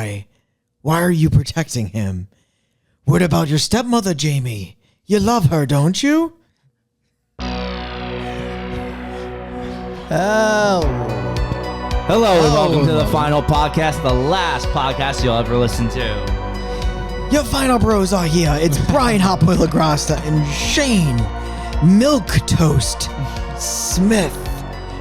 Why? Why are you protecting him? What about your stepmother, Jamie? You love her, don't you? Oh. Hello and welcome to the final podcast, the last podcast you'll ever listen to. Your final bros are here. It's Brian Hopwell Lagrasta and Shane Milk Toast Smith.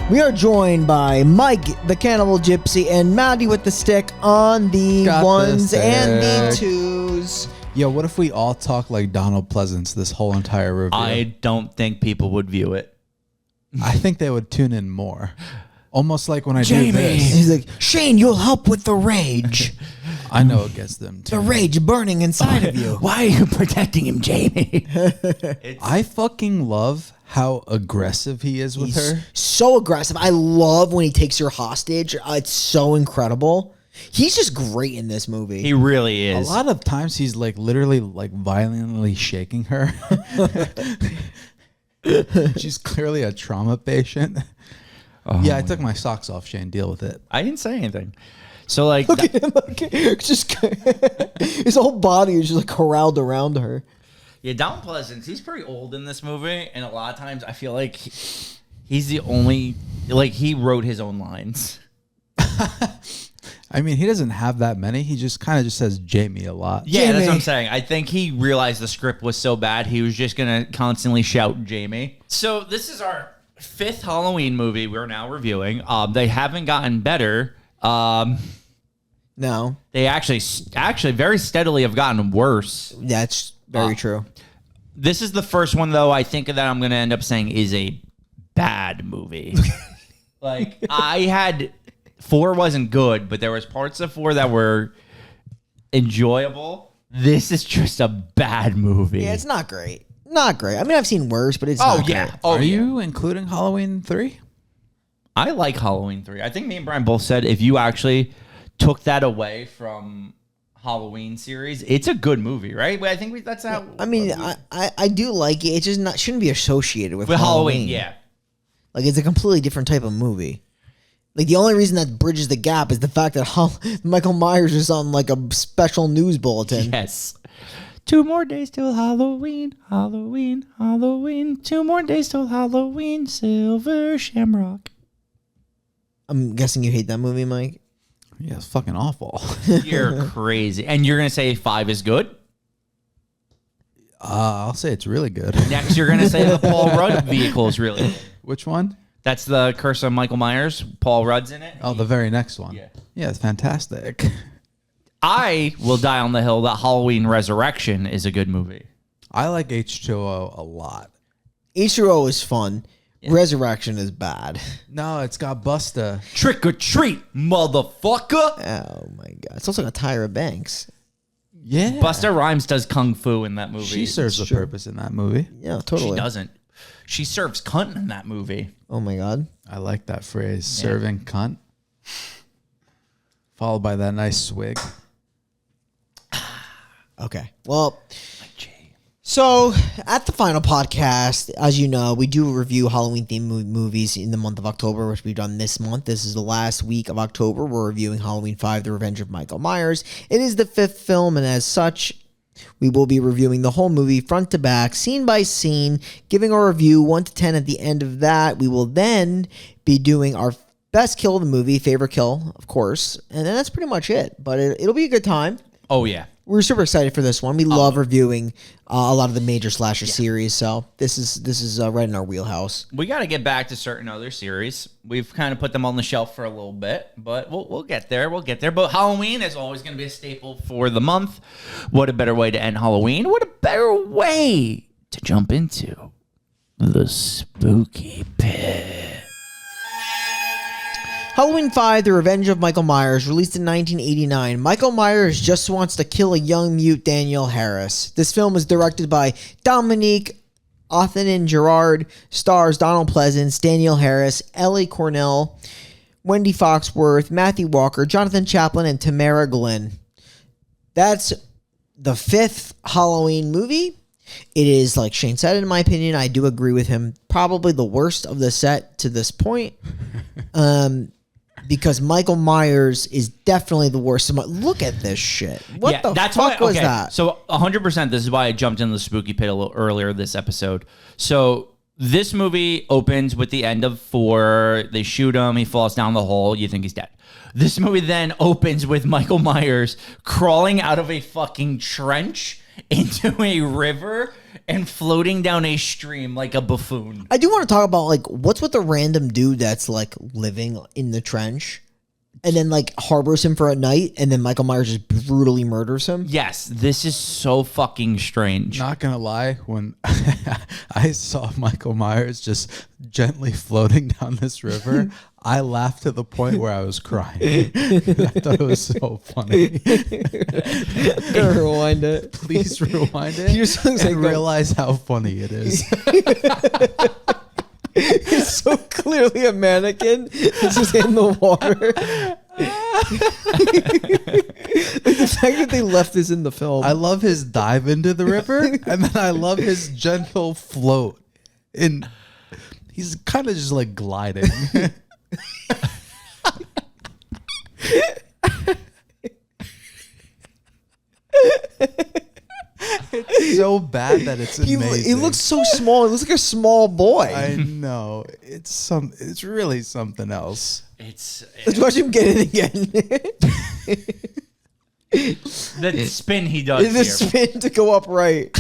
We are joined by Mike, the Cannibal Gypsy, and Maddie with the stick on the ones and the twos. Yo, what if we all talk like Donald Pleasance this whole entire review? I don't think people would view it. I think they would tune in more. Almost like when I Jamie. do this. He's like, Shane, you'll help with the rage. I know it gets them too. The rage burning inside of you. Why are you protecting him, Jamie? I fucking love how aggressive he is with her. So aggressive. I love when he takes her hostage. It's so incredible. He's just great in this movie. He really is. A lot of times he's like literally like violently shaking her. She's clearly a trauma patient. Oh, yeah, I took my socks off, Shane. Deal with it. I didn't say anything. So like, Look at him. Just his whole body is just like corralled around her. yeah, Donald Pleasance, he's pretty old in this movie, and a lot of times I feel like he's the only, like, he wrote his own lines. I mean, he doesn't have that many. He just kind of just says Jamie a lot. Yeah, Jamie. that's what I'm saying. I think he realized the script was so bad, he was just going to constantly shout Jamie. So this is our fifth Halloween movie we're now reviewing. They haven't gotten better. No, They actually very steadily have gotten worse. that's very true. This is the first one, though, I think that I'm going to end up saying is a bad movie. Like, I had... 4 wasn't good, but there was parts of 4 that were enjoyable. This is just a bad movie. Yeah, it's not great. Not great. I mean, I've seen worse, but it's Oh, not yeah. great. Oh, Are yeah. you including Halloween 3? I like Halloween 3. I think me and Brian both said if you actually took that away from Halloween series, it's a good movie, right? I think that's how... I mean, I do like it. It just shouldn't be associated with Halloween, yeah. Like, it's a completely different type of movie. Like, the only reason that bridges the gap is the fact that Michael Myers is on, like, a special news bulletin. Yes. 2 more days till Halloween, Halloween, Halloween. 2 more days till Halloween, Silver Shamrock. I'm guessing you hate that movie, Mike? Yeah, it's fucking awful. You're crazy. And you're going to say 5 is good? I'll say it's really good. Next, you're going to say the Paul Rudd vehicle is really good. Which one? That's the Curse of Michael Myers. Paul Rudd's in it. Oh, the very next one. Yeah. Yeah, it's fantastic. I will die on the hill that Halloween Resurrection is a good movie. I like H2O a lot. H2O is fun. Yeah. Resurrection is bad. No, it's got Busta. Trick or treat, motherfucker. Oh, my God. It's also got Tyra Banks. Yeah. Busta Rhymes does kung fu in that movie. She serves a purpose in that movie. Yeah, totally. She doesn't. She serves cunt in that movie. Oh, my God. I like that phrase, serving cunt. Followed by that nice swig. Okay. Well, so at the final podcast, as you know, we do review Halloween-themed movies in the month of October, which we've done this month. This is the last week of October. We're reviewing Halloween 5, The Revenge of Michael Myers. It is the 5th film, and as such, we will be reviewing the whole movie front to back, scene by scene, giving our review 1 to 10 at the end of that. We will then be doing our best kill of the movie, favorite kill, of course, and then that's pretty much it. But it'll be a good time. Oh, yeah. We're super excited for this one. We love reviewing a lot of the major slasher series, so this is right in our wheelhouse. We got to get back to certain other series. We've kind of put them on the shelf for a little bit, but we'll get there. We'll get there. But Halloween is always going to be a staple for the month. What a better way to end Halloween? What a better way to jump into the spooky pit. Halloween 5, The Revenge of Michael Myers, released in 1989. Michael Myers just wants to kill a young mute Danielle Harris. This film is directed by Dominique Othenin-Girard, stars Donald Pleasance, Danielle Harris, Ellie Cornell, Wendy Foxworth, Matthew Walker, Jonathan Chaplin, and Tamara Glynn. That's the 5th Halloween movie. It is, like Shane said, in my opinion, I do agree with him, probably the worst of the set to this point. because Michael Myers is definitely the worst. Look at this shit. What the fuck was that? So 100%, this is why I jumped into the spooky pit a little earlier this episode. So this movie opens with the end of 4. They shoot him. He falls down the hole. You think he's dead. This movie then opens with Michael Myers crawling out of a fucking trench into a river and floating down a stream like a buffoon. I do want to talk about, like, what's with the random dude that's, like, living in the trench and then, like, harbors him for a night, and then Michael Myers just brutally murders him? Yes, this is so fucking strange. Not gonna lie, when I saw Michael Myers just gently floating down this river, I laughed to the point where I was crying. I thought it was so funny. Rewind it. Please rewind it. You just looks and like realize how funny it is. It's so clearly a mannequin. It's just in the water. Like the fact that they left this in the film. I love his dive into the river, and then I love his gentle float. He's kind of just like gliding. It's so bad that it's amazing. He looks so small. He looks like a small boy. I know. It's really something else. Let's watch him get it again. The spin he does The here. spin to go upright.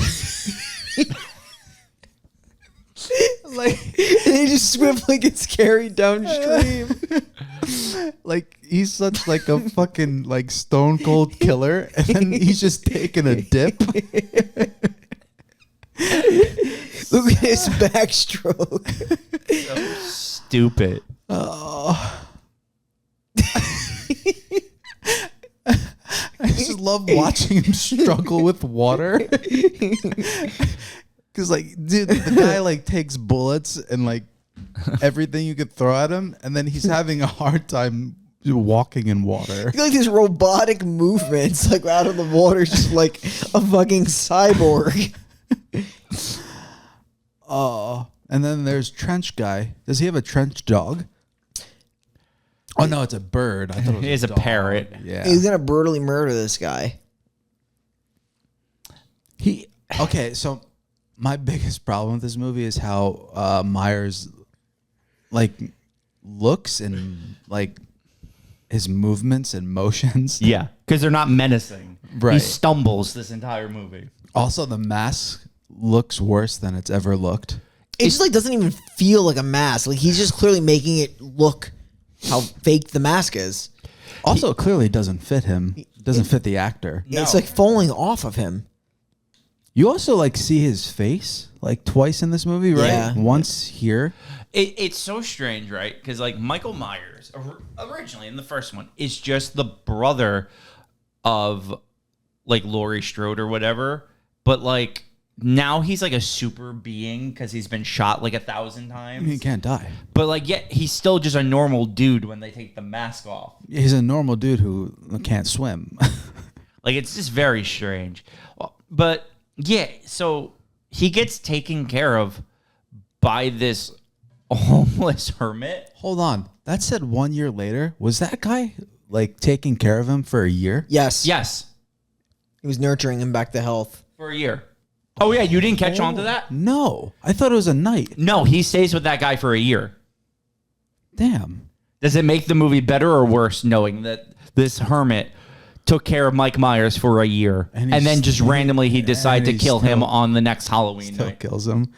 Like, and he just swiftly gets carried downstream. Like, he's such like a fucking like stone cold killer, and then he's just taking a dip. Look at his backstroke. So stupid. Oh. I just love watching him struggle with water. Because, like, dude, the guy, like, takes bullets and, like, everything you could throw at him, and then he's having a hard time walking in water. Like these robotic movements, like out of the water, just like a fucking cyborg. Oh, and then there's Trench Guy. Does he have a trench dog? Oh, no, it's a bird. I thought it was He has a dog. parrot. Yeah. He's gonna brutally murder this guy. Okay, so my biggest problem with this movie is how Myers, like, looks and, like, his movements and motions. Yeah, because they're not menacing. Right. He stumbles this entire movie. Also, the mask looks worse than it's ever looked. It just like doesn't even feel like a mask. Like he's just clearly making it look how fake the mask is. Also, it clearly doesn't fit him. Doesn't fit the actor. No. It's like falling off of him. You also like see his face like twice in this movie, right? Yeah. Once here. It's so strange, right? Because like Michael Myers, originally in the first one, is just the brother of like Laurie Strode or whatever. But like now he's like a super being because he's been shot like 1,000 times. He can't die. But like yet he's still just a normal dude when they take the mask off. He's a normal dude who can't swim. Like it's just very strange. But yeah, so he gets taken care of by this homeless hermit. Hold on. That said 1 year later. Was that guy like taking care of him for a year? Yes. Yes, He was nurturing him back to health. for a year. Oh yeah, you didn't catch on to that? No. I thought it was a night. No, he stays with that guy for a year. Damn. Does it make the movie better or worse knowing that this hermit took care of Mike Myers for a year And and, he's then just still- randomly he decided to and kill he's him still- on the next Halloween Still night? kills him.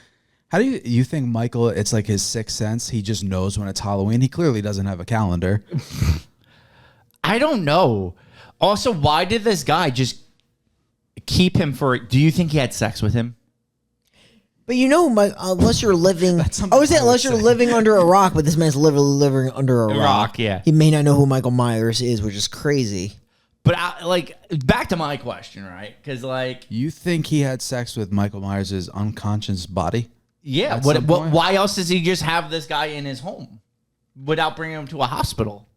How do you think Michael, it's like his sixth sense? He just knows when it's Halloween. He clearly doesn't have a calendar. I don't know. Also, why did this guy just keep him for... Do you think he had sex with him? But you know, unless you're living, something I would say I would unless you're say. living under a rock, but this man's literally living under a rock. Yeah. He may not know who Michael Myers is, which is crazy. But like, back to my question, right? Because like, You think he had sex with Michael Myers' unconscious body? yeah, At some point? why else does he just have this guy in his home without bringing him to a hospital?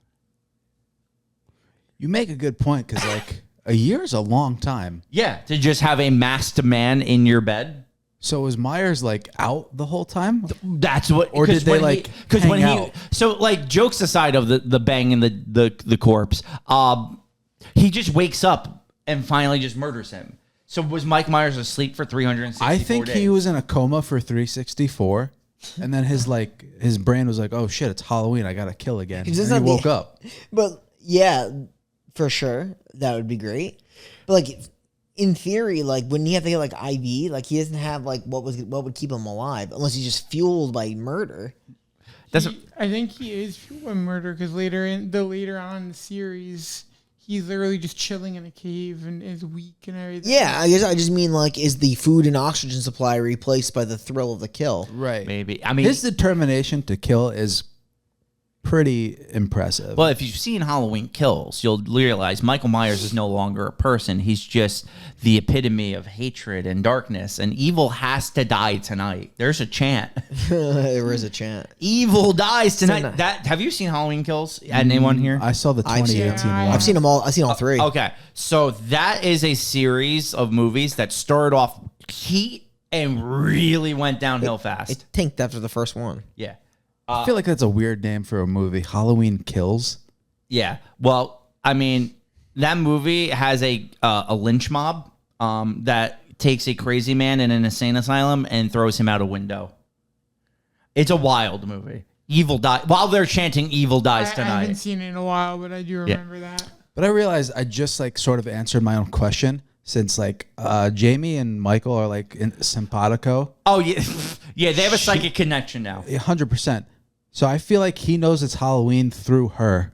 You make a good point because, like, a year is a long time. Yeah, to just have a masked man in your bed. So was Myers like out the whole time? That's what. Or did they like because when hang he out? so like jokes aside of the bang and the corpse, he just wakes up and finally just murders him. So was Mike Myers asleep for 364 I think days? he was in a coma for 364, and then his brain was like, "Oh shit, it's Halloween! I gotta kill again." And he woke up. But yeah, for sure, that would be great. But like in theory, like wouldn't he have to get like IV? Like he doesn't have like what would keep him alive unless he's just fueled by murder. I think he is fueled by murder because later on in the series, he's literally just chilling in a cave and is weak and everything. Yeah, I guess I just mean like is the food and oxygen supply replaced by the thrill of the kill? Right. Maybe. I mean, His determination to kill is pretty impressive. well, if you've seen Halloween Kills, you'll realize Michael Myers is no longer a person. He's just the epitome of hatred and darkness. And evil has to die tonight. There's a chant. There is a chant. Evil dies tonight. So That have you seen Halloween Kills? Anyone here? I saw the I've seen 2018 it. one. I've seen them all. I've seen all three. Okay, so that is a series of movies that started off heat and really went downhill fast. It tanked after the first one. Yeah. I feel like that's a weird name for a movie. Halloween Kills. Yeah. Well, I mean, that movie has a lynch mob that takes a crazy man in an insane asylum and throws him out a window. It's a wild movie. Evil die while they're chanting "Evil dies I tonight." haven't seen it in a while, but I do remember that. But I realized I just like sort of answered my own question since like Jamie and Michael are like in simpatico. Oh yeah, yeah. They have a psychic connection now. 100%. So I feel like he knows it's Halloween through her.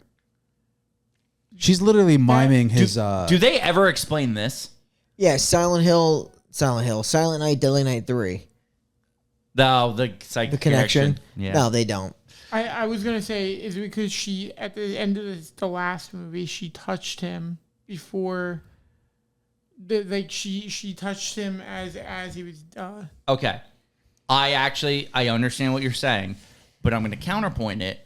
She's literally miming his. Do they ever explain this? Yeah, Silent Hill, Silent Night, Deadly Night 3. No, the psychic The connection? Yeah. No, they don't. I was gonna say is it because she at the end of the last movie she touched him before. She touched him as he was. Okay. I understand what you're saying, but I'm going to counterpoint it.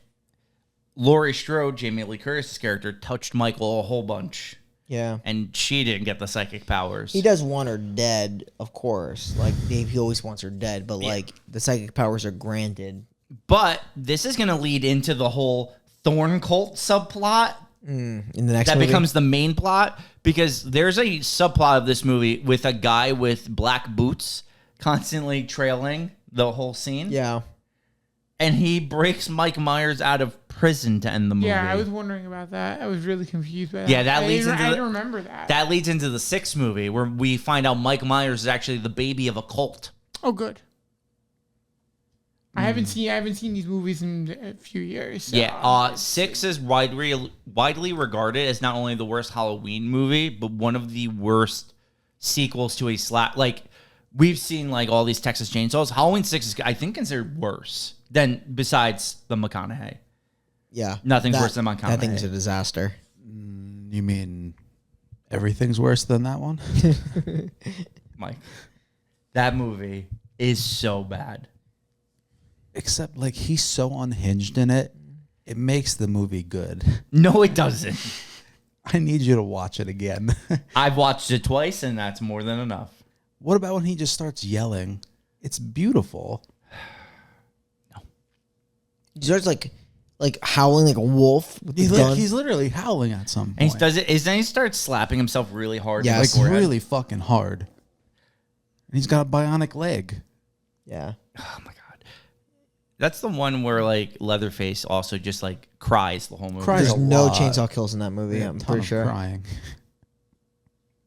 Laurie Strode, Jamie Lee Curtis's character, touched Michael a whole bunch, Yeah. and she didn't get the psychic powers. He does want her dead, of course. Like, he always wants her dead, but, like, the psychic powers are granted. But this is going to lead into the whole Thorn cult subplot In the next that movie. becomes the main plot, because there's a subplot of this movie with a guy with black boots constantly trailing the whole scene. Yeah. And he breaks Mike Myers out of prison to end the movie. Yeah, I was wondering about that. I was really confused by that. Yeah, that I leads didn't- into I the- didn't remember that. That leads into the 6th movie where we find out Mike Myers is actually the baby of a cult. Oh, good. I haven't seen these movies in a few years. So Yeah, 6 is widely regarded as not only the worst Halloween movie, but one of the worst sequels to a slap. Like, we've seen like all these Texas Chainsaws. Halloween 6 is, I think, considered worse than besides the McConaughey. Yeah. Nothing's worse than McConaughey. That thing's a disaster. You mean everything's worse than that one? Mike, that movie is so bad. Except like he's so unhinged in it. It makes the movie good. No, it doesn't. I need you to watch it again. I've watched it twice, and that's more than enough. What about when he just starts yelling? It's beautiful. He starts like howling like a wolf with the gun. He's literally howling at some point. And he does it. Then he starts slapping himself really hard. Yeah, in the like forehead. really fucking hard. And he's got a bionic leg. Yeah. Oh my god. That's the one where like Leatherface also just like cries the whole movie. Cries There's a no lot. chainsaw kills in that movie. Yeah, I'm a ton pretty of sure. Crying.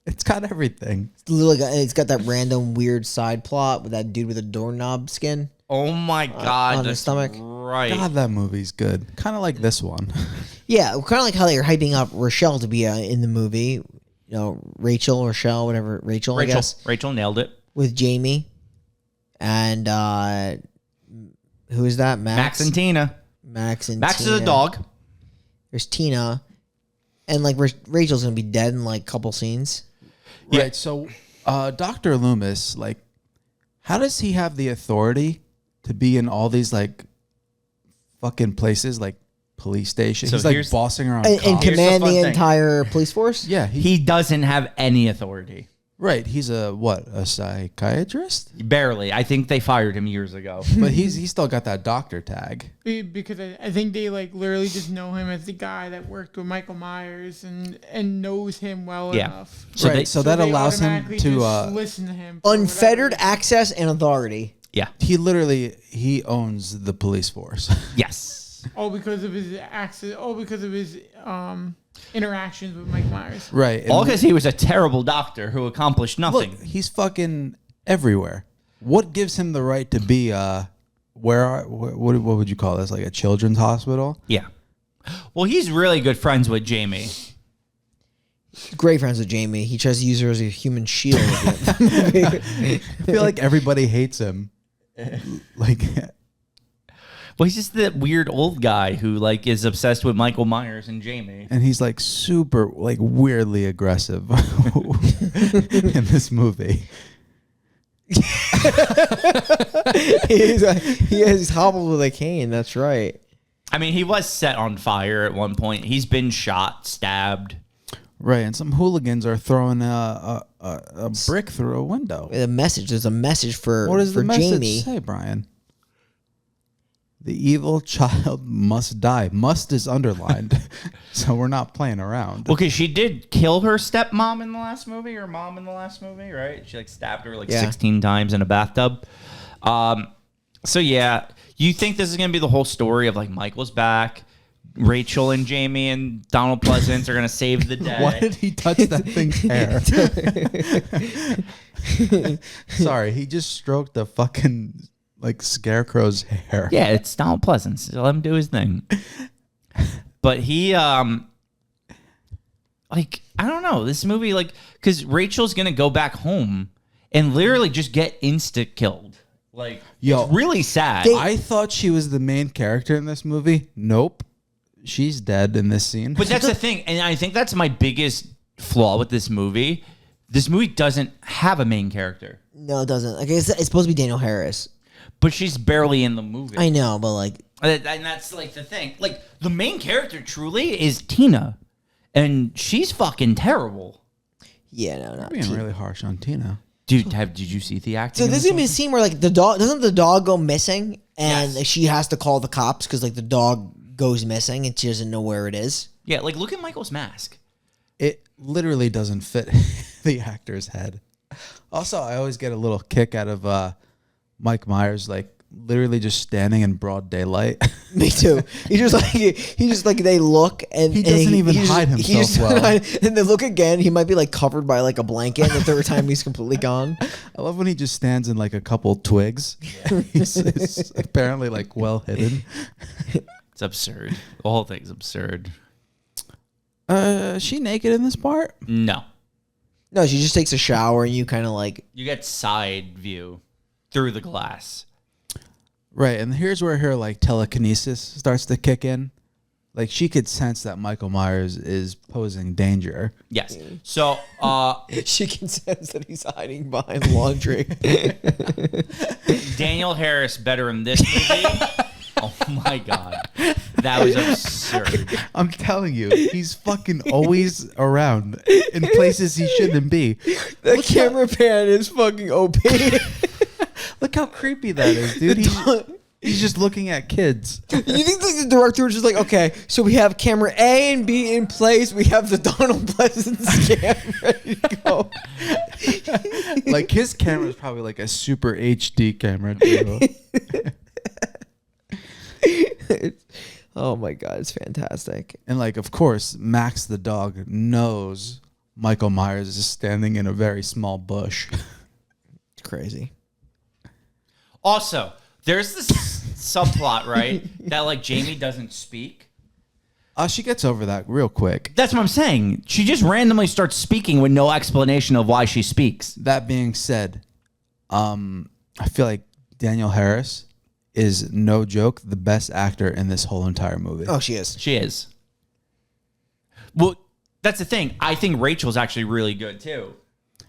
It's got everything. It's got that random weird side plot with that dude with a doorknob skin. Oh my god. on his that's stomach. Right. God, that movie's good. Kind of like this one. Yeah, kind of like how they're hyping up Rochelle to be in the movie. You know, Rochelle, whatever. Rachel, I guess, Rachel nailed it. with Jamie. And who is that? Max and Tina. Max and Max Tina. is a dog. There's Tina. And like Rachel's going to be dead in like a couple scenes. Yeah. Right. So, Dr. Loomis, like, how does he have the authority to be in all these like fucking places, like police stations? So He's like here's- bossing around. And cops. Here's the command fun the thing. entire police force? Yeah. He doesn't have any authority. Right. He's a psychiatrist? Barely. I think they fired him years ago. But he's still got that doctor tag. Because I think they like literally just know him as the guy that worked with Michael Myers and knows him well enough. So right. they- so that they allows him automatically to just listen to him. for Unfettered whatever. access and authority. Yeah. he owns the police force. Yes. All because of his access. All because of his interactions with Mike Myers. Right. And All because he was a terrible doctor who accomplished nothing. look, he's fucking everywhere. What gives him the right to be what would you call this? Like a children's hospital? Yeah. Well, he's really good friends with Jamie. Great friends with Jamie. He tries to use her as a human shield. I feel like everybody hates him. Like Well, he's just that weird old guy who like is obsessed with Michael Myers and Jamie. and he's like super like weirdly aggressive in this movie. He's hobbled with a cane. That's right. I mean, he was set on fire at one point. He's been shot, stabbed. Right, and some hooligans are throwing a brick through a window. The message. There's a message for What does for the message Jamie. say, Brian? The evil child must die. Must is underlined, so we're not playing around. Well, because she did kill her stepmom in the last movie, or mom in the last movie, right? She like stabbed her like Yeah. 16 times in a bathtub. So yeah, you think this is gonna be the whole story of like Michael's back, Rachel and Jamie and Donald Pleasance are gonna save the day. Why did he touch that thing's hair? Sorry, he just stroked the fucking like scarecrow's hair. Yeah, it's Donald Pleasance. So let him do his thing. But he, like, I don't know. This movie, like, because Rachel's going to go back home and literally just get insta-killed. Like, Yo, it's really sad. I thought she was the main character in this movie. Nope. She's dead in this scene. But that's the thing. And I think that's my biggest flaw with this movie. This movie doesn't have a main character. No, it doesn't. Like it's supposed to be Daniel Harris. But she's barely in the movie. I know, but like, And that's like the thing. Like the main character truly is Tina, and she's fucking terrible. yeah, no, not. being really harsh on Tina. Dude, did you see the acting? So in this is this gonna be a one? scene where like the dog doesn't the dog go missing and Yes. like, she has to call the cops because like the dog goes missing and she doesn't know where it is. Yeah, like look at Michael's mask. It literally doesn't fit the actor's head. Also, I always get a little kick out of Mike Myers, like literally just standing in broad daylight. Me too. He just like they look and He doesn't even hide himself well. And they look again. He might be like covered by like a blanket. The third time he's completely gone. I love when he just stands in like a couple twigs. He's apparently like well hidden. It's absurd. The whole thing's absurd. Is she naked in this part? No, No, she just takes a shower and you kind of like you get side view through the glass. Right, and here's where her like telekinesis starts to kick in. Like she could sense that Michael Myers is posing danger. Yes. So, she can sense that he's hiding behind laundry. Daniel Harris better in this movie. Oh my god, that was absurd. I'm telling you, he's fucking always around in places he shouldn't be. The camera pan is fucking OP. Look how creepy that is, dude. He's just looking at kids. You think like, the director was just like, okay, so we have camera A and B in place. We have the Donald Pleasance cam ready to go. Like his camera is probably like a super HD camera, too. Oh my god, it's fantastic. And like, of course, Max the dog knows Michael Myers is standing in a very small bush. It's crazy. Also, there's this subplot, right? That like Jamie doesn't speak. She gets over that real quick. That's what I'm saying. She just randomly starts speaking with no explanation of why she speaks. That being said, I feel like Daniel Harris is, no joke, the best actor in this whole entire movie. Oh, she is. She is. Well, that's the thing. I think Rachel's actually really good too,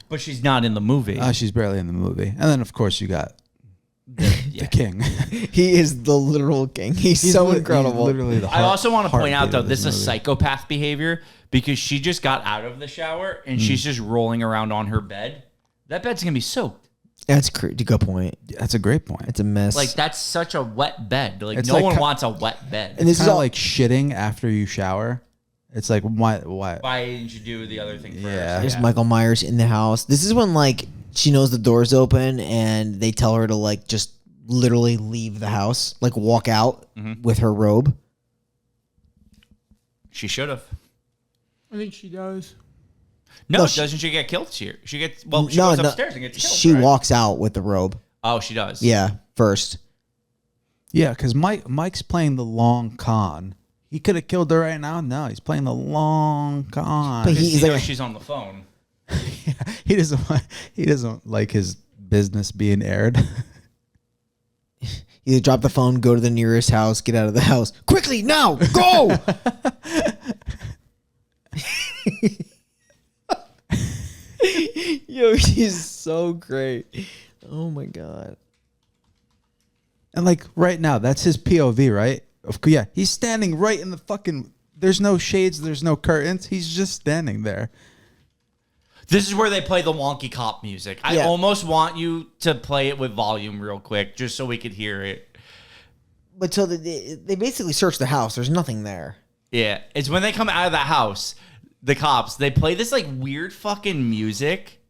but she's not in the movie. She's barely in the movie. And then, of course, you got the king. He is the literal king. He's so incredible. He's literally the I also want to point out heartbeat though, of this is movie. psychopath behavior because she just got out of the shower and she's just rolling around on her bed. That bed's going to be soaked. That's a good point. That's a great point. It's a mess. Like, that's such a wet bed. Like, It's no like one wants a wet bed. And this It's is kind of all, like shitting after you shower. It's like, why? Why didn't you do the other thing first? Yeah. there's Michael Myers in the house. This is when like she knows the door's open and they tell her to like just literally leave the house, like walk out with her robe. She should have. I think she does. No, No, doesn't she get killed? She gets, well, she goes upstairs and gets killed. She right? walks out with the robe. Oh, she does. Yeah, first. Yeah, because Mike's playing the long con. He could have killed her right now. No, he's playing the long con. But Because he's he like, knows she's on the phone. he doesn't like his business being aired. either drop the phone, go to the nearest house, get out of the house quickly now, go. Yo, she's so great. Oh my god. And like right now, that's his POV, right? Yeah, he's standing right in the fucking. There's no shades, there's no curtains. He's just standing there. This is where they play the wonky cop music. I Yeah. almost want you to play it with volume real quick, just so we could hear it. But so they basically search the house. There's nothing there. Yeah, it's when they come out of the house, the cops, they play this like weird fucking music.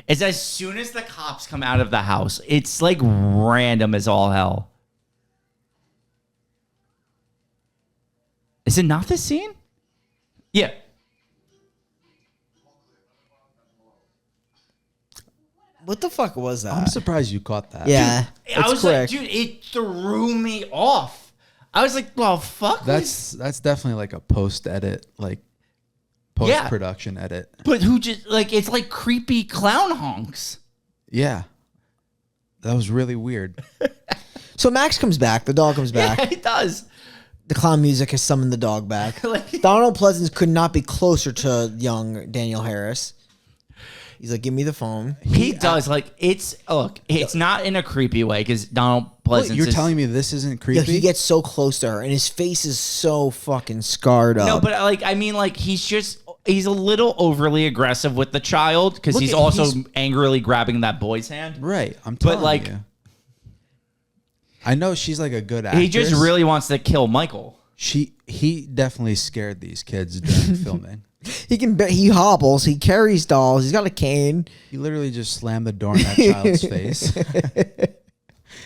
It's as soon as the cops come out of the house, it's like random as all hell. Is it not this scene? Yeah. What the fuck was that? I'm surprised you caught that. Yeah, I it's was quick. like, dude, it threw me off. I was like, well, fuck. That's definitely like a post edit, like post production edit. But who just, like, it's like creepy clown honks. Yeah, that was really weird. So Max comes back. The dog comes back. Yeah, it does. The clown music has summoned the dog back. Like- Donald Pleasance could not be closer to young Daniel Harris. He's like, give me the phone. He does. Like, it's not in a creepy way because Donald Pleasance You're is, telling me this isn't Yeah, creepy? he gets so close to her, and his face is so fucking scarred up. No, but like, I mean, like, he's a little overly aggressive with the child because Look he's at- also he's- angrily grabbing that boy's hand. right. I'm But, telling like- you. I know she's like a good actress. He just really wants to kill Michael. He definitely scared these kids during filming. he hobbles, he carries dolls, he's got a cane. He literally just slammed the door in that child's face.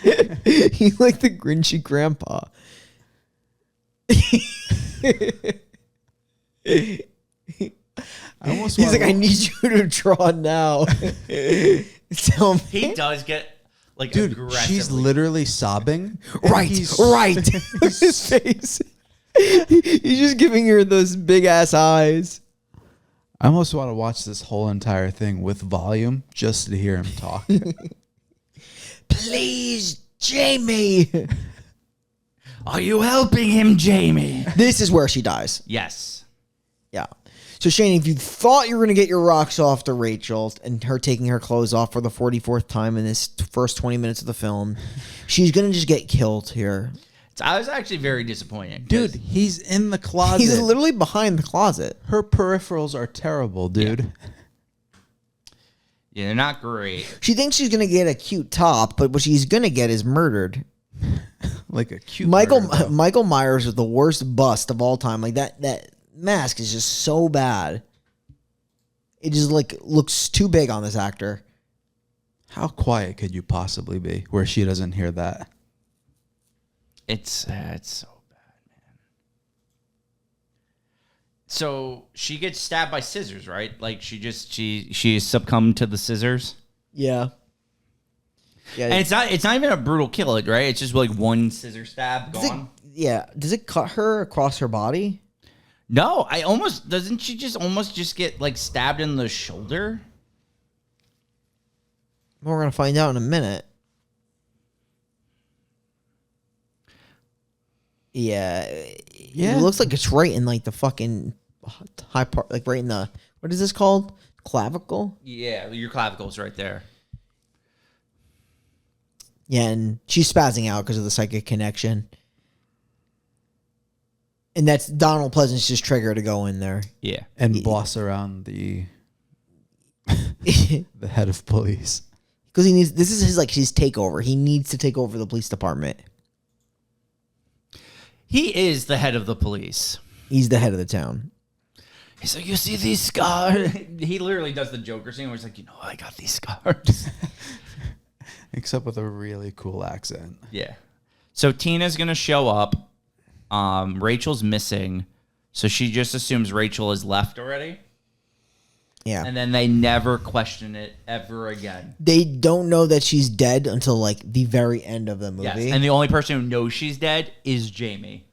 He's like the Grinchy grandpa. He's like, I need you to draw now. Tell me. He does get like Dude, aggressively. she's literally sobbing. and Right, he's- right. His face. He's just giving her those big ass eyes. I almost want to watch this whole entire thing with volume just to hear him talk. Please, Jamie. Are you helping him, Jamie? This is where she dies. Yes. Yeah. So Shane, if you thought you were gonna get your rocks off to Rachel and her taking her clothes off for the 44th time in this first 20 minutes of the film, she's gonna just get killed here. I was actually very disappointed. Dude, he's in the closet. He's literally behind the closet. Her peripherals are terrible, dude. Yeah, they're not great. She thinks she's gonna get a cute top, but what she's gonna get is murdered. Like a cute murder, though. Michael Myers is the worst bust of all time. Like that mask is just so bad. It just like looks too big on this actor. How quiet could you possibly be where she doesn't hear that? It's so bad, man. So she gets stabbed by scissors, right? Like she succumbed to the scissors. Yeah. Yeah. And it's not even a brutal kill, right? It's just like one scissor stab gone. Does it cut her across her body? No, doesn't she just almost just get like stabbed in the shoulder? Well, we're gonna find out in a minute. Yeah. It looks like it's right in like the fucking high part, like right in the, what is this called? Clavicle? Yeah, your clavicle's right there. Yeah, and she's spazzing out because of the psychic connection. And that's Donald Pleasance's trigger to go in there. Yeah. And boss around the head of police. Because this is his takeover. He needs to take over the police department. He is the head of the police. He's the head of the town. He's like, you see these scars? He literally does the Joker scene where he's like, I got these scars. Except with a really cool accent. Yeah. So Tina's going to show up. Rachel's missing. So she just assumes Rachel is left already. Yeah. And then they never question it ever again. They don't know that she's dead until like the very end of the movie. Yes. And the only person who knows she's dead is Jamie.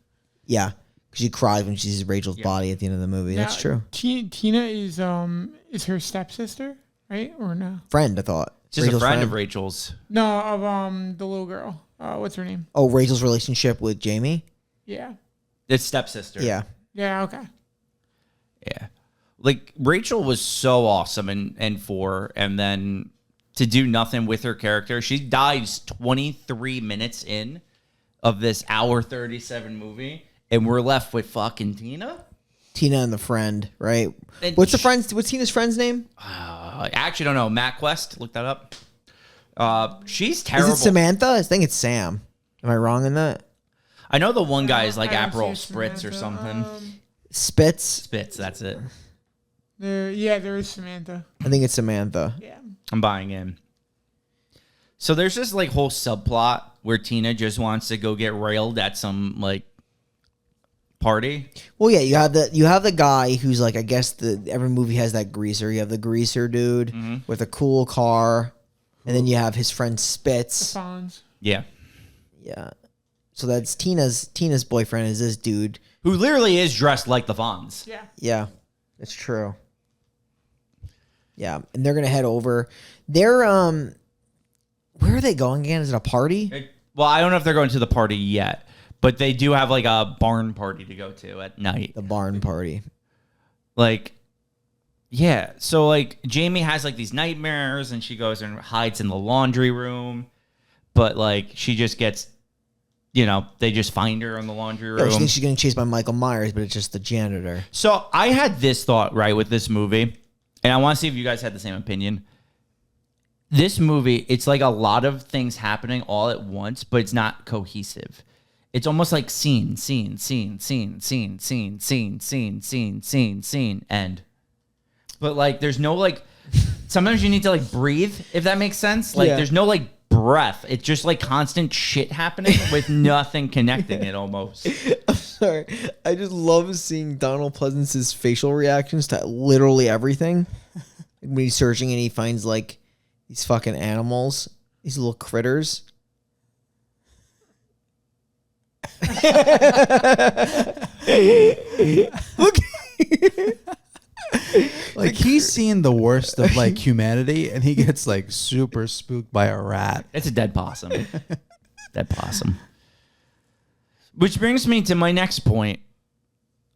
Yeah. Because she cries when she sees Rachel's body at the end of the movie. That's true. Tina is her stepsister, right? Or no? Friend, I thought. She's a friend of Rachel's. No, of the little girl. What's her name? Oh, Rachel's relationship with Jamie? Yeah. It's stepsister. Yeah. Yeah, okay. Yeah. Like, Rachel was so awesome in 4, and then to do nothing with her character, she dies 23 minutes in of this hour 37 movie, and we're left with fucking Tina? Tina and the friend, right? And What's Tina's friend's name? I actually don't know. Matt Quest, look that up. She's terrible. Is it Samantha? I think it's Sam. Am I wrong in that? I know the one guy is like I don't Aperol see Spritz or Samantha. something. Spitz? Spitz, that's it. There is Samantha. I think it's Samantha. Yeah. I'm buying in. So there's this like whole subplot where Tina just wants to go get railed at some like party. Well, yeah, you have the guy who's like, I guess every movie has that greaser. You have the greaser dude with a cool car, and then you have his friend Spitz. Fonz. Yeah. Yeah. So that's Tina's boyfriend is this dude. Who literally is dressed like the Fonz. Yeah. Yeah, it's true. Yeah, and they're gonna head over. They're where are they going again? Is it a party? Well, I don't know if they're going to the party yet, but they do have like a barn party to go to at night. The barn party. Like, yeah. So like Jamie has like these nightmares, and she goes and hides in the laundry room, but like she just gets, they just find her in the laundry room. Yeah, she thinks she's getting chased by Michael Myers, but it's just the janitor. So I had this thought, right, with this movie, and I want to see if you guys had the same opinion. This movie, it's like a lot of things happening all at once, but it's not cohesive. It's almost like scene, end. But like, there's no like, sometimes you need to like breathe, if that makes sense. Like, there's no like breath. It's just like constant shit happening with nothing connecting it almost. I'm sorry. I just love seeing Donald Pleasance's facial reactions to literally everything. When he's searching and he finds like these fucking animals, these little critters. Look. Like he's seen the worst of like humanity, and he gets like super spooked by a rat. It's a dead possum. Dead possum. Which brings me to my next point.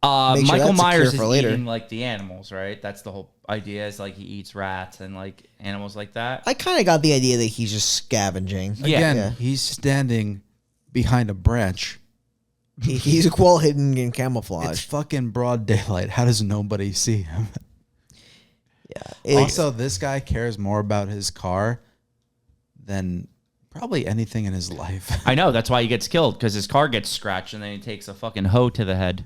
Make sure Michael that's Myers is secure for later. eating like the animals, right? That's the whole idea. Is like he eats rats and like animals like that. I kind of got the idea that he's just scavenging. Yeah. Again, Yeah. he's standing behind a branch. He's well hidden in camouflage. It's fucking broad daylight. How does nobody see him? Yeah. Also, this guy cares more about his car than probably anything in his life. I know. That's why he gets killed, because his car gets scratched and then he takes a fucking hoe to the head.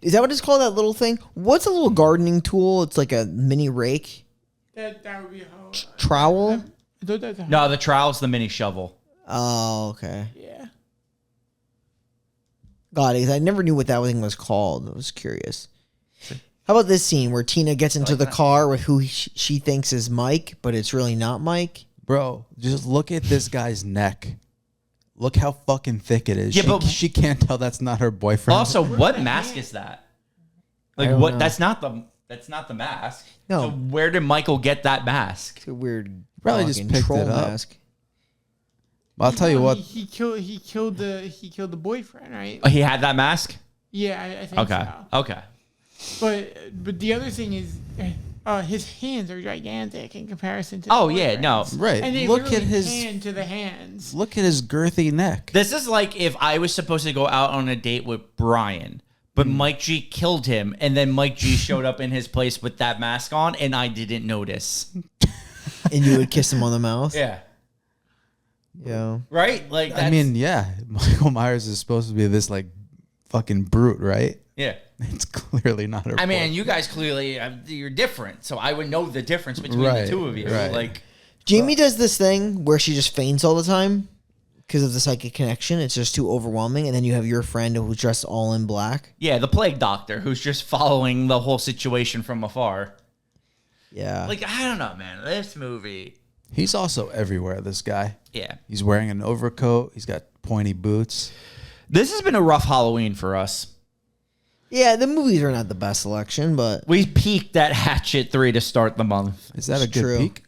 Is that what it's called? That little thing? What's a little gardening tool? It's like a mini rake. That would be a hoe. Trowel? I thought that's a hoe. No, the trowel's the mini shovel. Oh, okay. Yeah. God, I never knew what that thing was called. I was curious. How about this scene where Tina gets into the car with who she thinks is Mike, but it's really not Mike? Bro, just look at this guy's neck. Look how fucking thick it is. Yeah, but she can't tell that's not her boyfriend. Also, what mask is that? Like, don't what? know. That's not the mask. No. So where did Michael get that mask? It's a weird Probably just fucking picked troll it up. mask. Well, I'll tell you what. He killed the boyfriend, right? Oh, he had that mask. Yeah, I think Okay. so. Okay. But the other thing is, his hands are gigantic in comparison to. Oh, the yeah, no. boyfriend's. Right. And they Look literally at his hand to the hands. Look at his girthy neck. This is like if I was supposed to go out on a date with Brian, but Mike G killed him, and then Mike G showed up in his place with that mask on, and I didn't notice. And you would kiss him on the mouth. Yeah. Yeah. Right? Like, that's, I mean, yeah, Michael Myers is supposed to be this like fucking brute, right? yeah. It's clearly not a I mean, you guys clearly, you're different, so I would know the difference between the two of you. right. Like, Jamie does this thing where she just faints all the time because of the psychic connection. It's just too overwhelming. And then you have your friend who's dressed all in black. yeah, the plague doctor who's just following the whole situation from afar. Yeah. Like, I don't know, man. This movie, He's also everywhere, this guy. yeah. He's wearing an overcoat. He's got pointy boots. This has been a rough Halloween for us. Yeah, the movies are not the best selection, but We peaked at Hatchet 3 to start the month. Is that a It's good true. peak?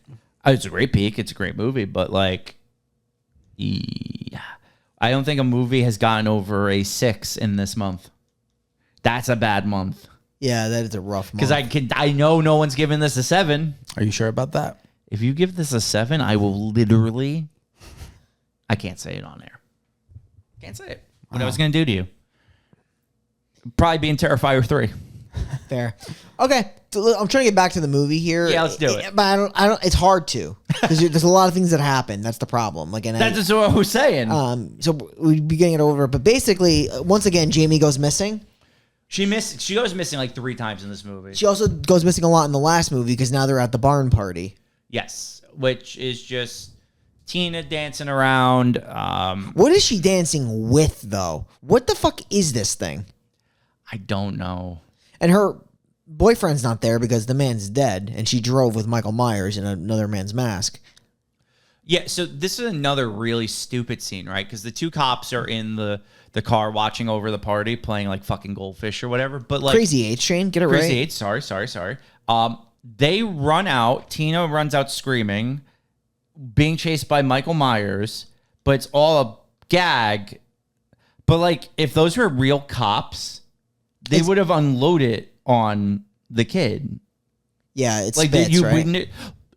It's a great peak. It's a great movie, but like, yeah, I don't think a movie has gotten over a 6 in this month. That's a bad month yeah, that is a rough month. because I know no one's giving this a 7. Are you sure about that? If you give this a 7, I will literally, I can't say it on air. Can't say it. What I was gonna do to you? Probably be in Terrifier 3. Fair. Okay, so I'm trying to get back to the movie here. Yeah, let's do it. But I don't. It's hard to because there's a lot of things that happen. That's the problem. Like, and That's just what I was saying. so we'd be getting it over. But basically, once again, Jamie goes missing. She goes missing like 3 times in this movie. She also goes missing a lot in the last movie because now they're at the barn party. Yes, which is just Tina dancing around. What is she dancing with, though? What the fuck is this thing? I don't know. And her boyfriend's not there because the man's dead, and she drove with Michael Myers in another man's mask. Yeah, so this is another really stupid scene, right? Because the 2 cops are in the car watching over the party, playing like fucking goldfish or whatever. But like Crazy H train, get it Crazy right. Eight, sorry. They run out. Tina runs out screaming, being chased by Michael Myers, but it's all a gag. But like, if those were real cops, they would have unloaded on the kid. Yeah, it's Like spits, you right? wouldn't.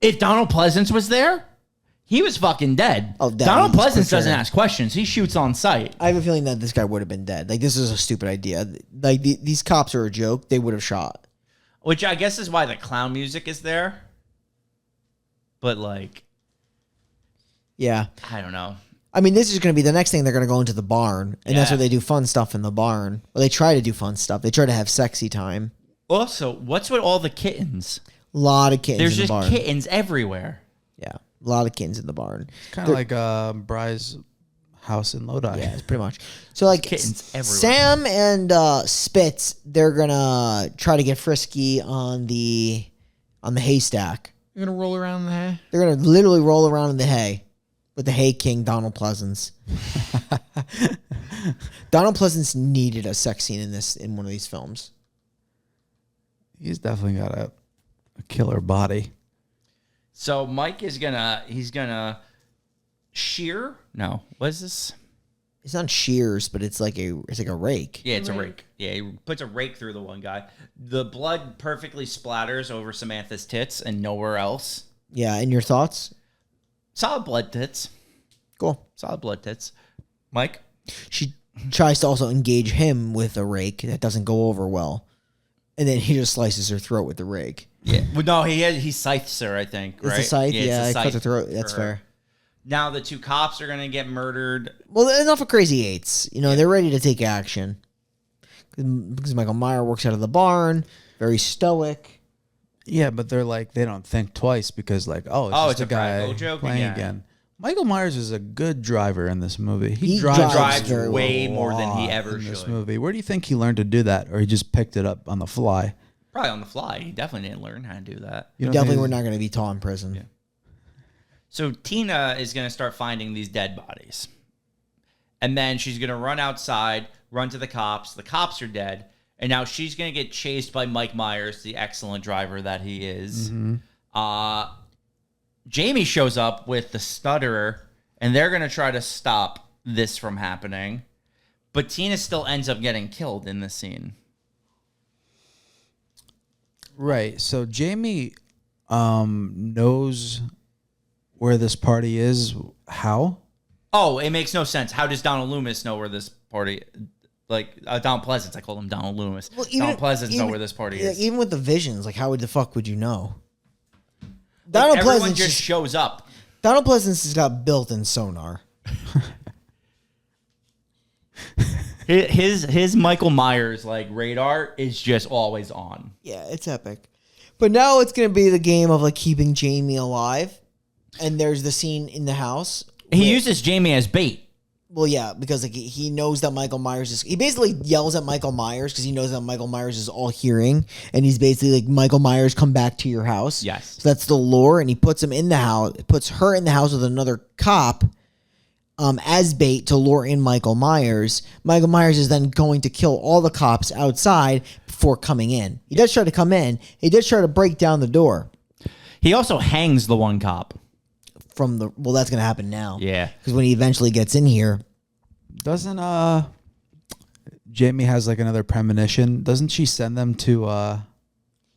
If Donald Pleasance was there, he was fucking dead. Oh, dead. Donald He's Pleasance for sure. doesn't ask questions. He shoots on sight. I have a feeling that this guy would have been dead. Like, this is a stupid idea. Like, these cops are a joke. They would have shot. Which I guess is why the clown music is there. But like, Yeah. I don't know. I mean, this is going to be the next thing. They're going to go into the barn, and that's Yeah. where they do fun stuff in the barn. Well, they try to do fun stuff. They try to have sexy time. Also, what's with all the kittens? A lot of kittens There's in the just barn. kittens everywhere. Yeah, a lot of kittens in the barn. Kind of like Bry's house in Lodi. Yeah, it's pretty much. So like Kittens everywhere. Sam and Spitz, they're gonna try to get frisky on the haystack. You're gonna roll around the hay. They're gonna literally roll around in the hay with the hay king Donald Pleasance. Donald Pleasance needed a sex scene in one of these films. He's definitely got a killer body. So Mike is gonna shear? No, what is this? It's not shears, but it's like a rake. Yeah, it's a Rake. rake. Yeah, he puts a rake through the one guy. The blood perfectly splatters over Samantha's tits and nowhere else. Yeah, and your thoughts? Solid blood tits. Cool. Solid blood tits. Mike? She tries to also engage him with a rake that doesn't go over well. And then he just slices her throat with the rake. Yeah. Well, no, he scythes her, I think, right? It's a scythe? Yeah, it's a I cut the scythe throat. That's for her. fair. Now the 2 cops are going to get murdered. Well, enough of Crazy Eights. You know, they're ready to take action. Because Michael Myers works out of the barn, very stoic. Yeah, but they're like, they don't think twice because like, it's just it's a a guy practical joke playing again. again. Michael Myers is a good driver in this movie. He drives drives Drives way more than he lot ever in this should. movie. Where do you think he learned to do that, or he just picked it up on the fly? Probably on the fly. He definitely didn't learn how to do that. You don't Definitely think- we're not going to be tall in prison. So Tina is going to start finding these dead bodies. And then she's going to run outside, run to the cops. The cops are dead. And now she's going to get chased by Mike Myers, the excellent driver that he is. Jamie shows up with the stutterer, and they're going to try to stop this from happening. But Tina still ends up getting killed in this scene. Right. So Jamie knows where this party is. How? Oh, it makes no sense. How does Donald Loomis know where this party? Like Donald Pleasance, I call him Donald Loomis. Well, Donald Pleasance know where this party is. Even with the visions, like how the fuck would you know? Like, everyone just shows up. Donald Pleasance has got built-in sonar. His Michael Myers like radar is just always on. Yeah, it's epic. But now it's gonna be the game of like keeping Jamie alive, and there's the scene in the house. He uses Jamie as bait. Well, yeah, because like he knows that Michael Myers is. He basically yells at Michael Myers because he knows that Michael Myers is all hearing, and he's basically like, Michael Myers, come back to your house. Yes. So that's the lore, and he puts him in the house, puts her in the house with another cop, as bait to lure in Michael Myers. Michael Myers is then going to kill all the cops outside before coming in. He does try to come in. He does try to break down the door. He also hangs the one cop. Well, that's gonna happen now. Yeah. Because when he eventually gets in here. Doesn't Jamie has like another premonition? Doesn't she send them to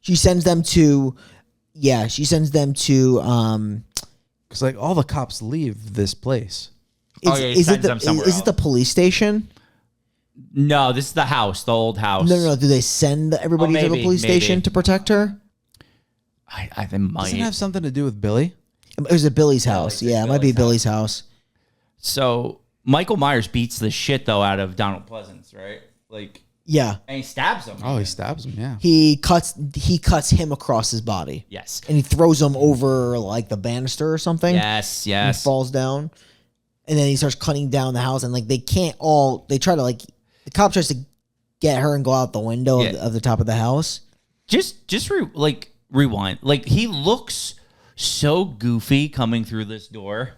She sends them to because like all the cops leave this place. Is it the police station? No, this is the house, the old house. No. Do they send everybody to the police station to protect her? I think might. Doesn't it have something to do with Billy? It was at Billy's house. Yeah, it might be Billy's house. So Michael Myers beats the shit though out of Donald Pleasance, right? Like, yeah, and he stabs him. Oh, he stabs him. Yeah, he cuts him across his body. Yes, and he throws him over like the banister or something. Yes. And he falls down, and then he starts cutting down the house. And like they try to like the cop tries to get her and go out the window of the top of the house. Rewind. Like he looks so goofy coming through this door.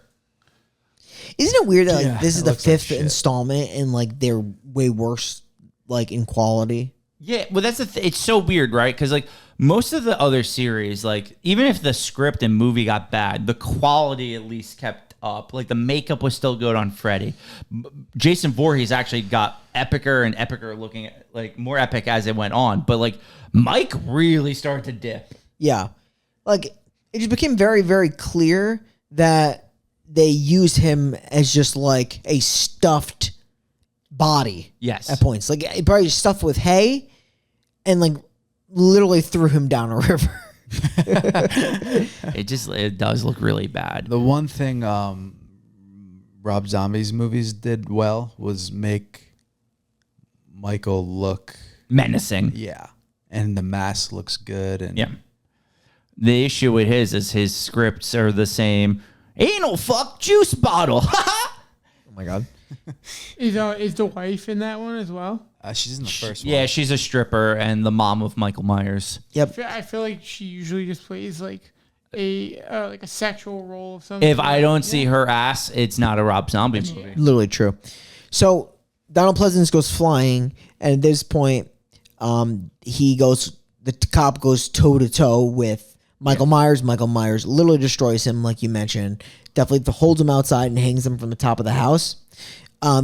Isn't it weird that like this is the fifth installment and like they're way worse like in quality? Yeah, well that's it's so weird, right? Because like most of the other series, like even if the script and movie got bad, the quality at least kept up. Like the makeup was still good on Freddy. Jason Voorhees actually got epicer and epicer looking at, like more epic as it went on. But like Mike really started to dip. Yeah, like it just became very, very clear that they used him as just like a stuffed body. Yes. At points. Like it probably stuffed with hay and like literally threw him down a river. It does look really bad. The one thing Rob Zombie's movies did well was make Michael look menacing. Yeah. And the mask looks good. And yeah. The issue with his is his scripts are the same. Anal fuck juice bottle. Oh my god. Is the wife in that one as well? She's in the first one. Yeah, she's a stripper and the mom of Michael Myers. Yep. I feel like she usually just plays like a sexual role of something. If I don't see her ass, it's not a Rob Zombie movie. Literally true. So Donald Pleasance goes flying, and at this point, the cop goes toe to toe with Michael Myers. Michael Myers literally destroys him, like you mentioned. Definitely holds him outside and hangs him from the top of the house.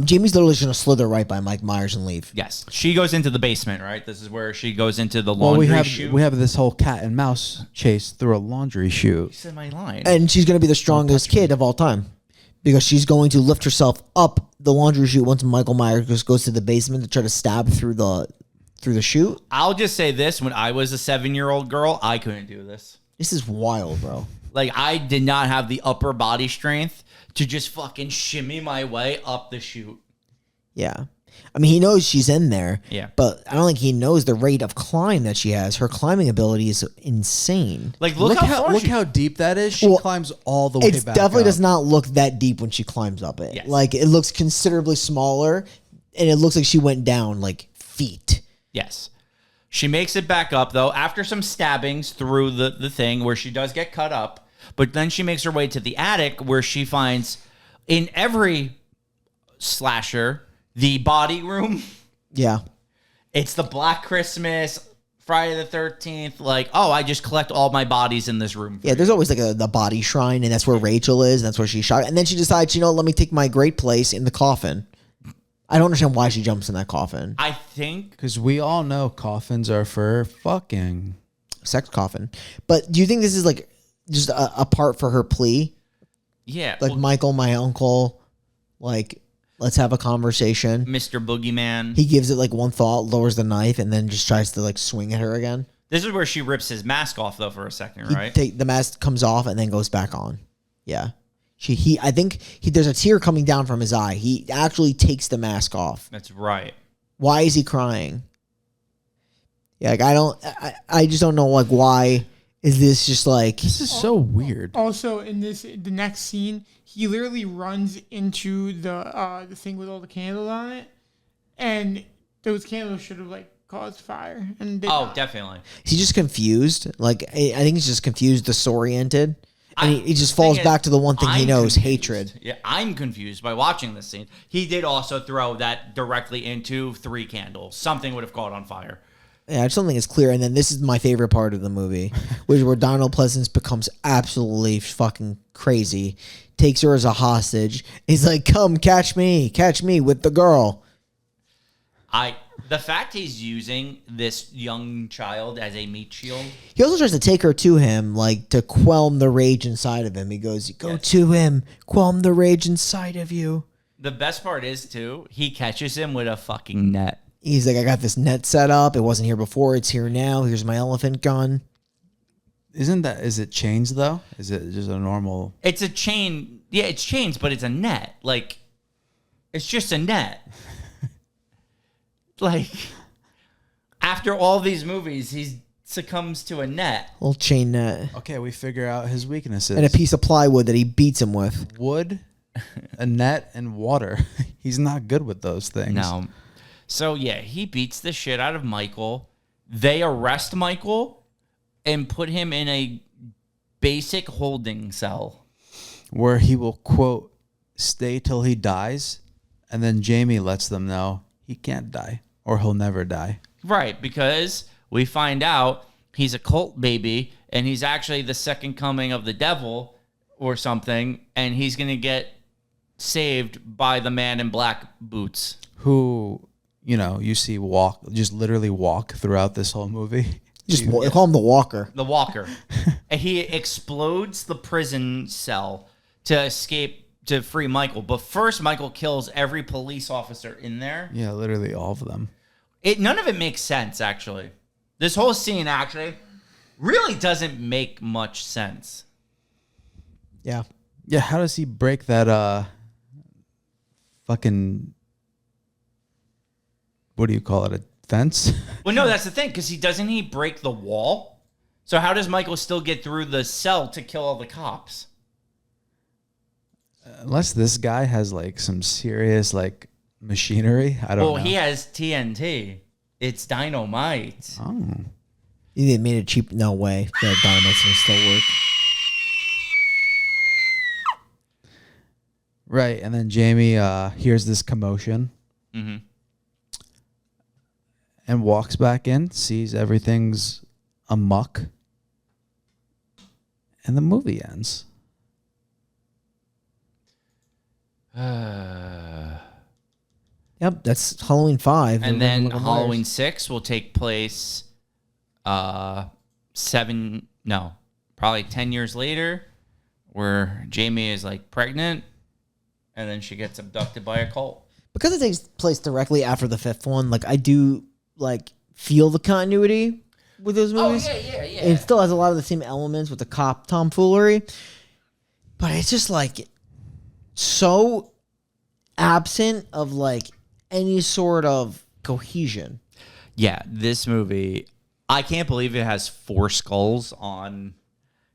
Jamie's literally just going to slither right by Mike Myers and leave. Yes. She goes into the basement, right? This is where she goes into the laundry chute. We have this whole cat and mouse chase through a laundry chute. You said my line. And she's going to be the strongest kid of all time because she's going to lift herself up the laundry chute once Michael Myers just goes to the basement to try to stab through the chute. I'll just say this. When I was a 7-year-old girl, I couldn't do this. This is wild, bro. Like, I did not have the upper body strength to just fucking shimmy my way up the chute. Yeah. I mean, he knows she's in there. Yeah. But I don't think he knows the rate of climb that she has. Her climbing ability is insane. Like, look how deep that is. She climbs all the way back. It definitely up. does not look that deep when she climbs up it. Yes. Like, it looks considerably smaller, and it looks like she went down, like, feet. Yes. She makes it back up, though, after some stabbings through the thing where she does get cut up. But then she makes her way to the attic where she finds, in every slasher, the body room. Yeah. It's the Black Christmas, Friday the 13th. Like, oh, I just collect all my bodies in this room. Yeah, there's always like the body shrine, and that's where Rachel is, and that's where she shot. And then she decides, let me take my great place in the coffin. I don't understand why she jumps in that coffin. I think because we all know coffins are for fucking. sex coffin. But do you think this is like just a part for her plea? Yeah. Like, Michael, my uncle, like, let's have a conversation. Mr. Boogeyman. He gives it like one thought, lowers the knife, and then just tries to like swing at her again. This is where she rips his mask off though for a second, right? The mask comes off and then goes back on. Yeah. I think there's a tear coming down from his eye. He actually takes the mask off. That's right. Why is he crying? Yeah, like I just don't know, like, why is this just like... This is so weird. Also, in the next scene, he literally runs into the thing with all the candles on it, and those candles should have like caused fire. And definitely. Is he just confused? Like, I think he's just confused, disoriented. And he just falls back to the one thing he knows, hatred. Yeah, I'm confused by watching this scene. He did also throw that directly into 3 candles. Something would have caught on fire. Yeah, I just don't think it's clear. And then this is my favorite part of the movie, which is where Donald Pleasance becomes absolutely fucking crazy, takes her as a hostage. He's like, come catch me with the girl. The fact he's using this young child as a meat shield. He also tries to take her to him, like, to quell the rage inside of him. He goes, go to him, quell the rage inside of you. The best part is, too, he catches him with a fucking net. He's like, I got this net set up. It wasn't here before. It's here now. Here's my elephant gun. Is it chains, though? Is it just a normal... It's a chain. Yeah, it's chains, but it's a net. Like, it's just a net. Like, after all these movies, he succumbs to a net. Little chain net. Okay, we figure out his weaknesses. And a piece of plywood that he beats him with. Wood, a net, and water. He's not good with those things. No. So, yeah, he beats the shit out of Michael. They arrest Michael and put him in a basic holding cell. Where he will, quote, stay till he dies. And then Jamie lets them know he can't die. Or he'll never die. Right, because we find out he's a cult baby and he's actually the second coming of the devil or something, and he's going to get saved by the man in black boots. Who, you see just literally walk throughout this whole movie. They call him the Walker. The Walker. And he explodes the prison cell to escape, to free Michael. But first, Michael kills every police officer in there. Yeah, literally all of them. None of it makes sense, actually. This whole scene, actually, really doesn't make much sense. Yeah. Yeah, how does he break that fucking, what do you call it, a fence? Well, no, that's the thing, because doesn't he break the wall? So how does Michael still get through the cell to kill all the cops? Unless this guy has like some serious like machinery. I don't know. Well, he has TNT. It's dynamite. Oh. They made it cheap. No way. That dynamite's going to still work. Right. And then Jamie hears this commotion. Mm-hmm. And walks back in, sees everything's amuck. And the movie ends. Yep, that's Halloween 5. And then Halloween 6 will take place probably 10 years later, where Jamie is like pregnant and then she gets abducted by a cult. Because it takes place directly after the 5th one, like, I do like feel the continuity with those movies. Oh, yeah. And it still has a lot of the same elements with the cop tomfoolery. But it's just like so absent of like any sort of cohesion. Yeah, this movie, I can't believe it has 4 skulls on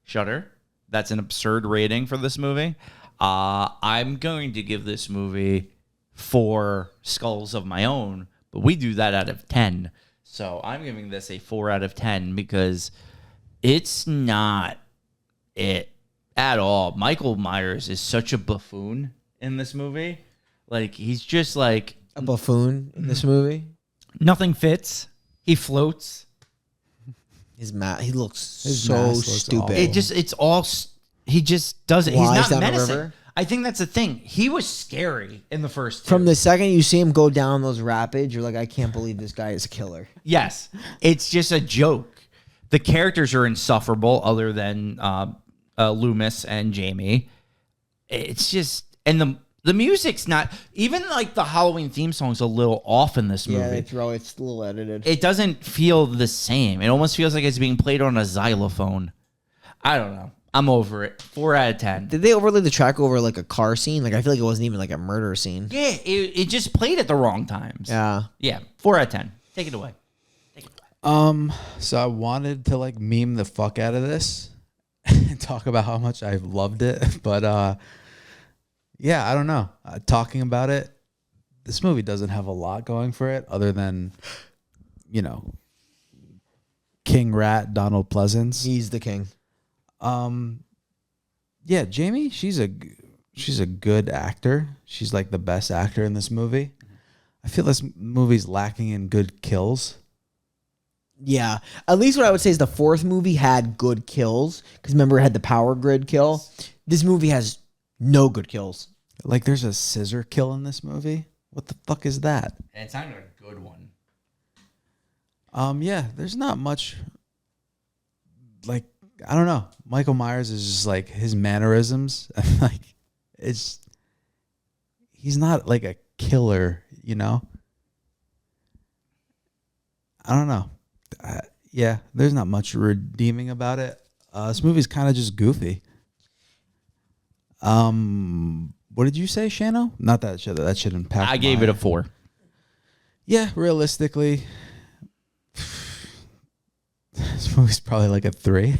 Shudder. That's an absurd rating for this movie. I'm going to give this movie 4 skulls of my own, but we do that out of 10. So I'm giving this a 4 out of 10 because it's not it at all. Michael Myers is such a buffoon in this movie. Like, he's just like A buffoon in this movie. nothing fits. He floats. He looks His so mask looks stupid. awful. He just does it. He's Flies not down the menacing. river? I think that's the thing. He was scary in the first two. From the second you see him go down those rapids, you're like, I can't believe this guy is a killer. Yes. It's just a joke. The characters are insufferable, other than Loomis and Jamie. It's just, and the music's not even like the Halloween theme song's a little off in this movie. Yeah, it's a little edited. It doesn't feel the same. It almost feels like it's being played on a xylophone. I don't know. I'm over it. 4 out of 10. Did they overlay the track over like a car scene? Like I feel like it wasn't even like a murder scene. Yeah, it just played at the wrong times. Yeah. 4 out of 10. Take it away. So I wanted to like meme the fuck out of this and talk about how much I loved it, but yeah, I don't know. Talking about it, this movie doesn't have a lot going for it other than, you know, King Rat Donald Pleasance. He's the king. Yeah, Jamie, she's a good actor. She's like the best actor in this movie. I feel this movie's lacking in good kills. Yeah, at least what I would say is the fourth movie had good kills, because remember it had the power grid kill. This movie has no good kills. Like there's a scissor kill in this movie. What the fuck is that? And it's not even a good one. Yeah, there's not much. Like I don't know. Michael Myers is just like his mannerisms, like he's not like a killer, you know. I don't know. Yeah, there's not much redeeming about it. This movie's kind of just goofy. What did you say, Shano? Not that should impact. I gave it a 4. Yeah, realistically, this movie's probably like a 3.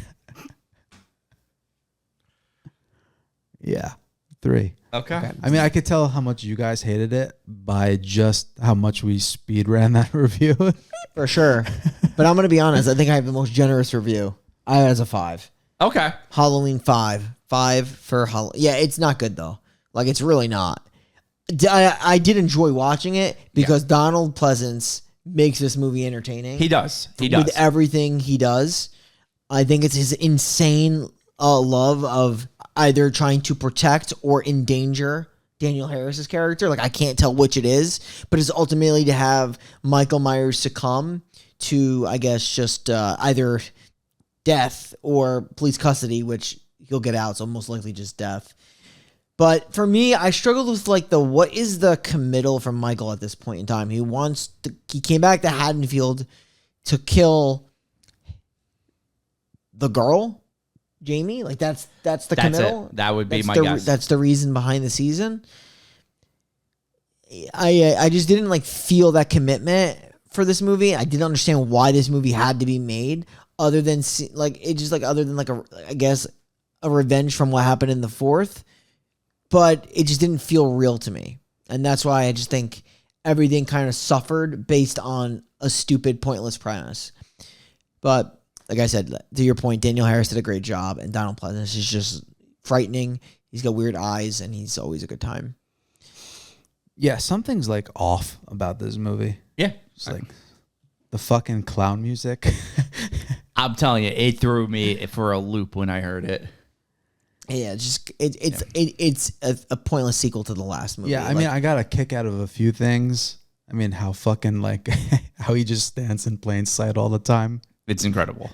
Yeah, 3. Okay. I mean, I could tell how much you guys hated it by just how much we speed ran that review. For sure. But I'm going to be honest. I think I have the most generous review. I had it as a 5. Okay. Halloween 5. 5 for Halloween. Yeah, it's not good, though. Like, it's really not. I did enjoy watching it because Donald Pleasance makes this movie entertaining. He does. He does. With everything he does. I think it's his insane love of either trying to protect or endanger Daniel Harris's character. Like, I can't tell which it is, but it's ultimately to have Michael Myers succumb to, I guess, just either death or police custody, which he'll get out, so most likely just death. But for me, I struggled with like what is the committal from Michael at this point in time? He came back to Haddonfield to kill the girl, Jamie. Like that's the committal. That would be my guess. That's the reason behind the season. I just didn't like feel that commitment for this movie. I didn't understand why this movie had to be made, other than I guess a revenge from what happened in the fourth. But it just didn't feel real to me. And that's why I just think everything kind of suffered based on a stupid, pointless premise. But like I said, to your point, Daniel Harris did a great job, and Donald Pleasance is just frightening. He's got weird eyes, and he's always a good time. Yeah, something's like off about this movie. Yeah. It's like the fucking clown music. I'm telling you, it threw me for a loop when I heard it. Yeah, it's a pointless sequel to the last movie. Yeah, I mean, I got a kick out of a few things. I mean, how fucking like how he just stands in plain sight all the time. It's incredible.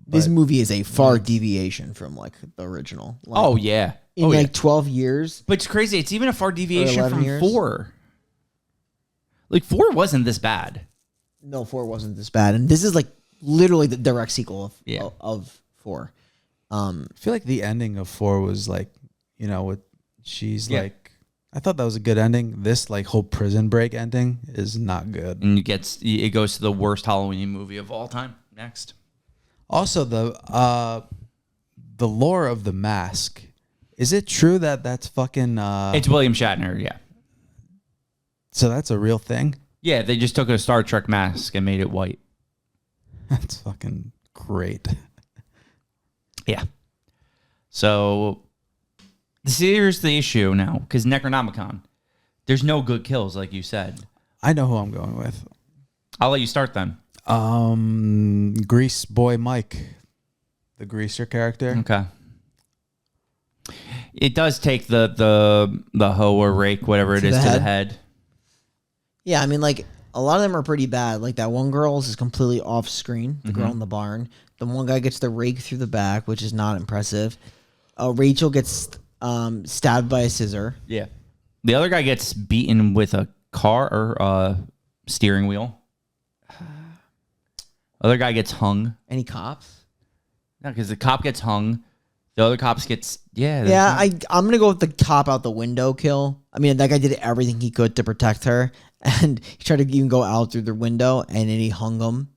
This movie is a far deviation from like the original. Like, Oh yeah. in 12 years. But it's crazy. It's even a far deviation 11 from years. 4. Like 4 wasn't this bad. No, 4 wasn't this bad, and this is like literally the direct sequel of 4. I feel like the ending of 4 was like, you know, what she's like. I thought that was a good ending. This like whole prison break ending is not good. And it goes to the worst Halloween movie of all time. Next. Also, the lore of the mask. Is it true that that's fucking? It's William Shatner. Yeah. So that's a real thing. Yeah, they just took a Star Trek mask and made it white. That's fucking great. Yeah. So here's the issue now, because Necronomicon, there's no good kills, like you said. I know who I'm going with. I'll let you start then. Grease Boy Mike, the greaser character. Okay. It does take the hoe or rake, whatever it is, to the head. Yeah, I mean, like A lot of them are pretty bad. Like that one girl's is completely off screen. The girl in the barn. The one guy gets the rake through the back, which is not impressive. Rachel gets stabbed by a scissor. Yeah. The other guy gets beaten with a car or steering wheel. Other guy gets hung. Any cops? No, because the cop gets hung. The other cops gets Yeah, I'm gonna go with the cop out the window kill. I mean, that guy did everything he could to protect her, and he tried to even go out through the window, and then he hung him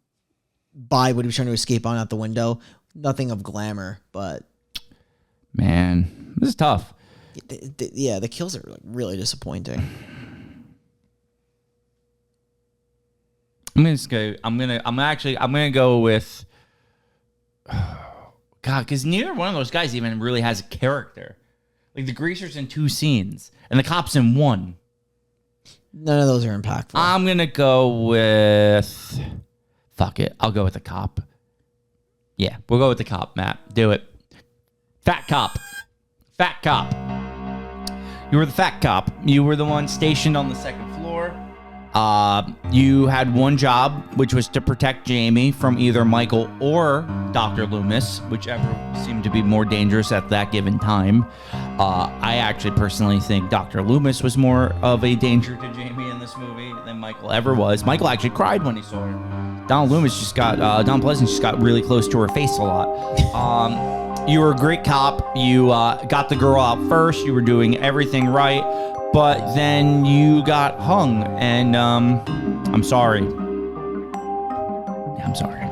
by what he was trying to escape on out the window. Nothing of glamour, but man, this is tough. The kills are like really disappointing. I'm gonna go with God, because neither one of those guys even really has a character. Like the greaser's in 2 scenes, and the cop's in 1. None of those are impactful. I'm gonna go with. Fuck it, I'll go with the cop. Yeah, we'll go with the cop, Matt. Do it. Fat cop. Fat cop. You were the fat cop. You were the one stationed on the 2nd floor. You had one job, which was to protect Jamie from either Michael or Dr. Loomis, whichever seemed to be more dangerous at that given time. I actually personally think Dr. Loomis was more of a danger to Jamie in this movie than Michael ever was. Michael actually cried when he saw her. Don Pleasance just got really close to her face a lot. You were a great cop. You got the girl out first. You were doing everything right. But then you got hung, and I'm sorry. I'm sorry.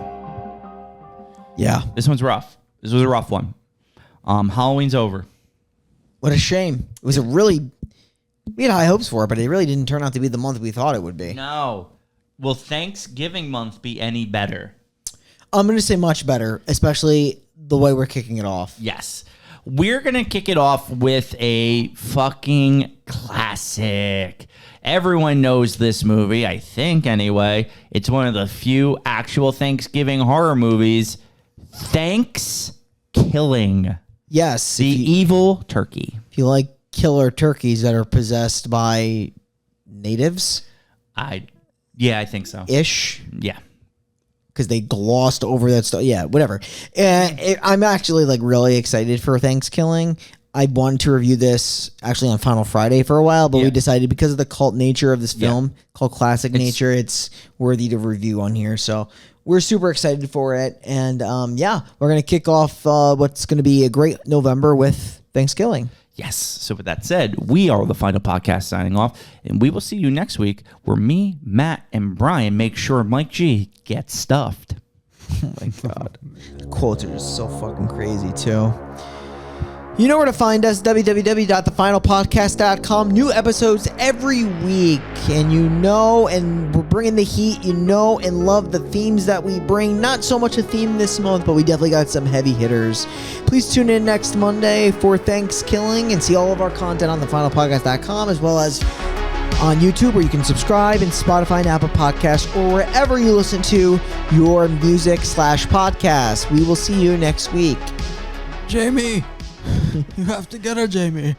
Yeah. This one's rough. This was a rough one. Halloween's over. What a shame. It was we had high hopes for it, but it really didn't turn out to be the month we thought it would be. No. Will Thanksgiving month be any better? I'm going to say much better, especially the way we're kicking it off. Yes. We're going to kick it off with a fucking classic. Everyone knows this movie, I think, anyway. It's one of the few actual Thanksgiving horror movies. Thanksgiving. Yes. The evil turkey. If you like killer turkeys that are possessed by natives. I think so. Ish. Yeah. Because they glossed over that stuff. Yeah, whatever. I'm actually like really excited for Thanksgiving. I wanted to review this actually on Final Friday for a while, but we decided because of the cult nature of this film, cult classic nature, it's worthy to review on here. So we're super excited for it. And we're going to kick off what's going to be a great November with Thanksgiving. Yes. So with that said, we are the Final Podcast signing off, and we will see you next week where me, Matt, and Brian make sure Mike G gets stuffed. Oh my God. Quotes are just so fucking crazy too. You know where to find us, www.thefinalpodcast.com. New episodes every week. And and we're bringing the heat, and love the themes that we bring. Not so much a theme this month, but we definitely got some heavy hitters. Please tune in next Monday for Thanksgiving and see all of our content on thefinalpodcast.com, as well as on YouTube, where you can subscribe, and Spotify and Apple Podcasts, or wherever you listen to your music/podcast. We will see you next week. Jamie, you have to get her, Jamie.